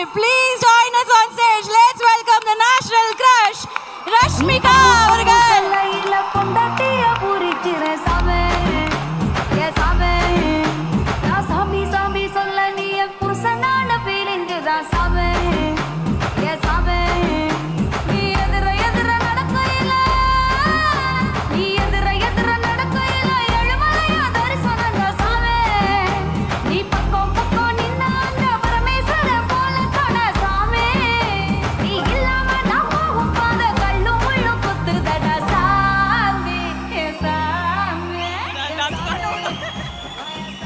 Please join us on stage. Let's welcome the national crush, Rashmika அவர்கள்.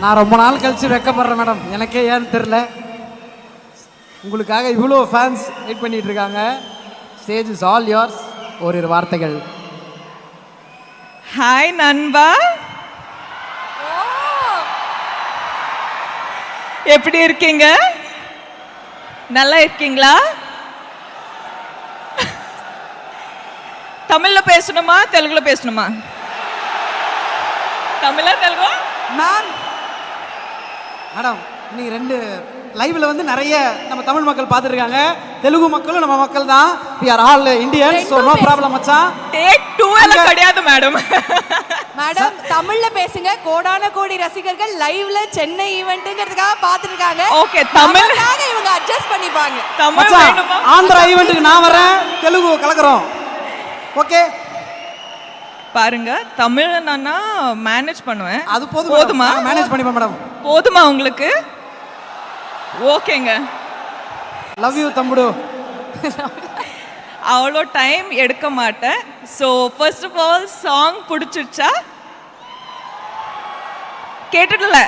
நான் ரொம்ப நாள் கழிச்சு வெக்கப்படுறேன் மேடம். எனக்கே ஏன்னு தெரில. உங்களுக்காக இவ்வளோ ஃபேன்ஸ் வெயிட் பண்ணிட்டு இருக்காங்க. Stage is all yours. ஒரு வார்த்தைகள். ஹாய் நண்பா, எப்படி இருக்கீங்க? நல்லா இருக்கீங்களா? தமிழ்ல பேசணுமா தெலுங்குல பேசணுமா? தமிழா தெலுங்கா? மேம் மேடம், இன்னைக்கு 2 லைவ்ல வந்து நிறைய நம்ம தமிழ் மக்கள் பார்த்துருக்காங்க. தெலுங்கு மக்களும் நம்ம மக்கள் தான். we are all Indians, so no problem மச்சான். டேக் 2 எல்லாம் கிடையாது மேடம். மேடம் தமிழ்ல பேசுங்க. கோடான கோடி ரசிகர்கள் லைவ்ல சென்னை ஈவென்ட்ங்கிறதுக்காக பார்த்துட்டு இருக்காங்க. ஓகே, தமிழ்காக இவங்க அட்ஜஸ்ட் பண்ணிப்பாங்க. தமிழ் வேணுமா? ஆந்திரா ஈவென்ட்க்கு நான் வரேன், தெலுங்கு கலக்குறோம். ஓகே பாருங்க, தமிழ் நான் மேனேஜ் பண்ணுவேன். அது போதுமா? மேனேஜ் பண்ணிப்பேன் மேடம். போதுமா உங்களுக்கு? ஓகேங்க. லவ் யூ தம்புடு. அவ்வளோ டைம் எடுக்க மாட்டேன். So first of all song பிடிச்சிருச்சா? கேட்டுடல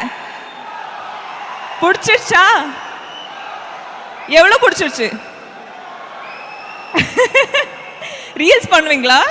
பிடிச்சிருச்சா? எவ்வளோ பிடிச்சிருச்சு? ரீல்ஸ் பண்ணுவீங்களா?